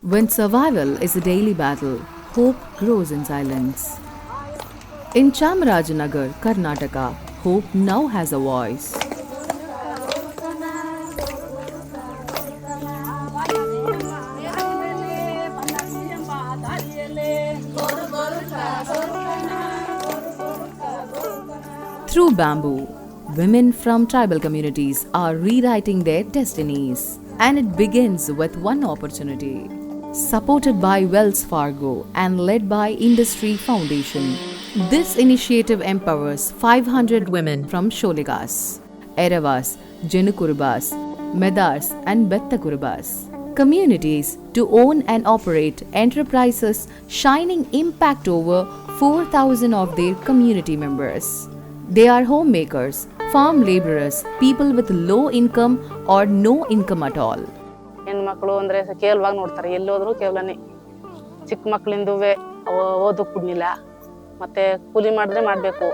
When survival is a daily battle, hope grows in silence. In Chamarajanagar, Karnataka, hope now has a voice. Through bamboo, women from tribal communities are rewriting their destinies. And it begins with one opportunity. Supported by Wells Fargo and led by Industry Foundation, this initiative empowers 500 women from Sholegas, Eravas, Jenukurubas, Medars and Bettakurubas communities to own and operate enterprises shining impact over 4,000 of their community members. They are homemakers, farm laborers, people with low income or no income at all. ಹೆಣ್ಮಕ್ಳು ಅಂದರೆ ಕೇವಲವಾಗಿ ನೋಡ್ತಾರೆ, ಎಲ್ಲೋದ್ರೂ ಕೇವಲನೇ. ಚಿಕ್ಕ ಮಕ್ಕಳಿಂದುವೆ ಓದಕ್ಕೆ ಬಿಡ್ಲಿಲ್ಲ, ಮತ್ತೆ ಕೂಲಿ ಮಾಡಿದ್ರೆ ಮಾಡಬೇಕು,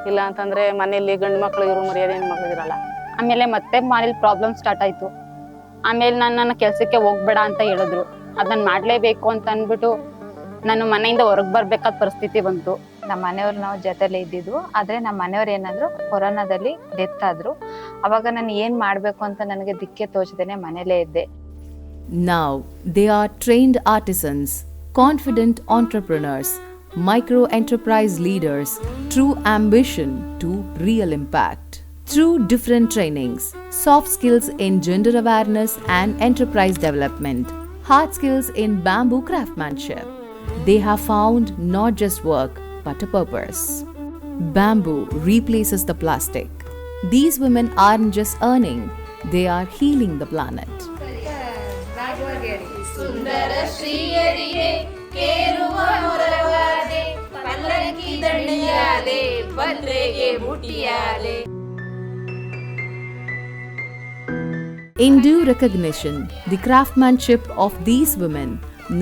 ಇಲ್ಲ ಅಂತಂದ್ರೆ ಮನೆಯಲ್ಲಿ ಗಂಡು ಮಕ್ಕಳು ಇರೋ ಮರ್ಯಾದೆ ಹೆಣ್ಮಕ್ಳು ಇರಲ್ಲ. ಆಮೇಲೆ ಮತ್ತೆ ಮನೇಲಿ ಪ್ರಾಬ್ಲಮ್ ಸ್ಟಾರ್ಟ್ ಆಯಿತು. ಆಮೇಲೆ ನನ್ನ ಕೆಲಸಕ್ಕೆ ಹೋಗ್ಬೇಡ ಅಂತ ಹೇಳಿದ್ರು. ಅದನ್ನ ಮಾಡಲೇಬೇಕು ಅಂತ ಅಂದ್ಬಿಟ್ಟು ನಾನು ಮನೆಯಿಂದ ಹೊರಗೆ ಬರ್ಬೇಕಾದ ಪರಿಸ್ಥಿತಿ ಬಂತು. ನಮ್ಮ ಮನೆಯವ್ರು ನಾವು ಜೊತೆಲೇ ಇದ್ದಿದ್ವು. ಆದರೆ ನಮ್ಮ ಮನೆಯವ್ರು ಏನಂದ್ರು, ಕೊರೋನಾದಲ್ಲಿ ಡೆತ್ ಆದ್ರು. ಅವಾಗ ನಾನು ಏನು ಮಾಡಬೇಕು ಅಂತ ನನಗೆ ದಿಕ್ಕೆ ತೋಚದೇನೆ ಮನೇಲೇ ಇದ್ದೆ. Now they are trained artisans, confident entrepreneurs, micro enterprise leaders, true ambition to real impact. Through different trainings, soft skills in gender awareness and enterprise development, hard skills in bamboo craftsmanship, they have found not just work but a purpose. Bamboo replaces the plastic. These women aren't just earning, they are healing the planet. ಸುಂದರ ಶ್ರೀಯರಿಗೆ ಕೇರುವ ಹೊರವಾದೆ, ಪಲ್ಲಕ್ಕಿ ದಂಡಿಯಾದೆ, ಭದ್ರೆಗೆ ಬುಟಿಯಾದೆ. In due recognition, the craftsmanship of these women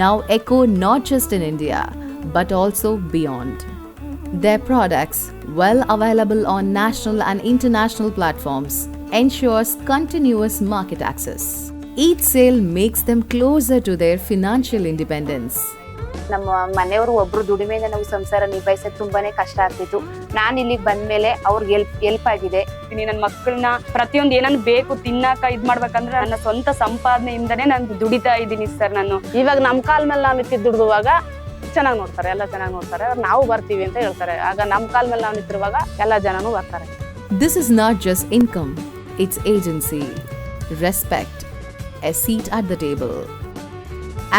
now echo not just in India but also beyond. Their products, well available on national and international platforms, ensures continuous market access. Each sale makes them closer to their financial independence. ನಮ್ಮ ಮನೆಯವರು ಒಬ್ರು ದುಡಿಮೆಯಿಂದ ನಾವು ಸಂಸಾರ ನಿಭಾಯಿಸೋದು ತುಂಬಾನೇ ಕಷ್ಟ ಆಗ್ತಿತ್ತು. ನಾನು ಇಲ್ಲಿಗೆ ಬಂದ್ಮೇಲೆ ಅವ್ರಿಗೆ ಹೆಲ್ಪ್ ಆಗಿದೆ. ನನ್ನ ಮಕ್ಕಳನ್ನ ಪ್ರತಿಯೊಂದು ಏನನ್ನ ಬೇಕು ತಿನ್ನಕ ಇದ್ ಮಾಡ್ಬೇಕಂದ್ರೆ ನನ್ನ ಸ್ವಂತ ಸಂಪಾದನೆಯಿಂದನೇ ನಾನು ದುಡಿತಾ ಇದ್ದೀನಿ ಸರ್. ನಾನು ಇವಾಗ ನಮ್ಮ ಕಾಲ ಮೇಲೆ ನಾವು ನಿಂತು ದುಡಿದುವಾಗ ಚೆನ್ನಾಗಿ ನೋಡ್ತಾರೆ, ಎಲ್ಲ ಚೆನ್ನಾಗಿ ನೋಡ್ತಾರೆ. ನಾವು ಬರ್ತೀವಿ ಅಂತ ಹೇಳ್ತಾರೆ. ಆಗ ನಮ್ಮ ಕಾಲ ಮೇಲೆ ನಾವು ನಿಂತಿರುವಾಗ ಎಲ್ಲ ಜನನೂ ಬರ್ತಾರೆ. This is not just income, it's agency, respect, a seat at the table.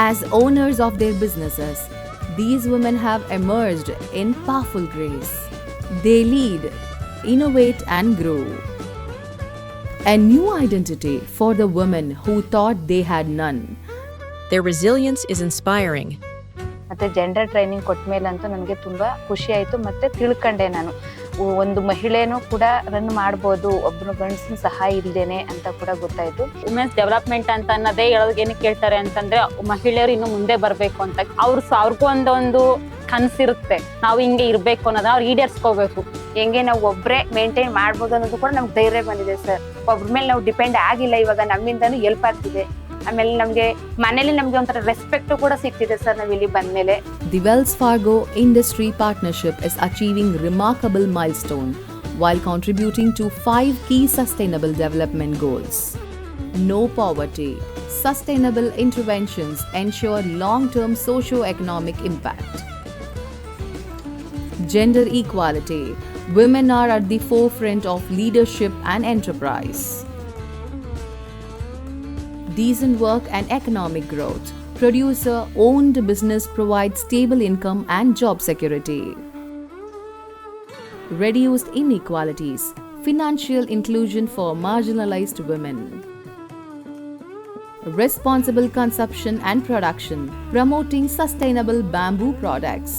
As owners of their businesses, these women have emerged in powerful grace. They lead, innovate and grow. A new identity for the women who thought they had none. Their resilience is inspiring. ಮತ್ತೆ gender training ಕೊಟ್ಟ ಮೇಲಂತೂ ನನಗೆ ತುಂಬಾ ಖುಷಿ ಆಯಿತು. ಮತ್ತೆ ತಿಳ್ಕೊಂಡೆ ನಾನು ಒಂದು ಮಹಿಳೆನೂ ಕೂಡ ರನ್ ಮಾಡ್ಬೋದು ಒಬ್ಬರು ಗಂಡಸಿನ ಸಹಾಯ ಇಲ್ದೇನೆ ಅಂತ ಕೂಡ ಗೊತ್ತಾಯ್ತು. ವುಮೆನ್ಸ್ ಡೆವಲಪ್ಮೆಂಟ್ ಅಂತ ಅನ್ನೋದೇ ಹೇಳೋದಕ್ಕೆ ಏನಕ್ಕೆ ಕೇಳ್ತಾರೆ ಅಂತಂದ್ರೆ, ಮಹಿಳೆಯರು ಇನ್ನು ಮುಂದೆ ಬರಬೇಕು ಅಂತ. ಅವ್ರಿಗೂ ಒಂದೊಂದು ಕನಸಿರುತ್ತೆ, ನಾವು ಹಿಂಗೆ ಇರಬೇಕು ಅನ್ನೋದು ಅವ್ರು ಈಡೇರಿಸ್ಕೋಬೇಕು. ಹೆಂಗೆ ನಾವು ಒಬ್ಬರೇ ಮೇಂಟೈನ್ ಮಾಡ್ಬೋದು ಅನ್ನೋದು ಕೂಡ ನಮ್ಗೆ ಧೈರ್ಯ ಬಂದಿದೆ ಸರ್. ಒಬ್ರ ಮೇಲೆ ನಾವು ಡಿಪೆಂಡ್ ಆಗಿಲ್ಲ, ಇವಾಗ ನಮ್ಮಿಂದನೂ ಹೆಲ್ಪ್ ಆಗ್ತಿದೆ. ಆಮೇಲೆ ನಮಗೆ ಮನೇಲಿ ನಮಗೆ ಒಂಥರ ರೆಸ್ಪೆಕ್ಟ್ ಕೂಡ ಸಿಗ್ತಿದೆ ಸರ್ ನಾವು ಇಲ್ಲಿ ಬಂದ್ಮೇಲೆ. The Wells Fargo Industry Partnership is achieving remarkable milestone while contributing to 5 key sustainable development goals. No poverty. Sustainable interventions ensure long-term socio-economic impact. Gender equality. Women are at the forefront of leadership and enterprise. Decent work and economic growth. Producer-owned business provides stable income and job security. Reduced inequalities. Financial inclusion for marginalized women. Responsible consumption and production. Promoting sustainable bamboo products.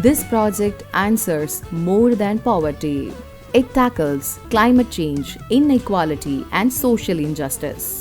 This project answers more than poverty. It tackles climate change, inequality, and social injustice.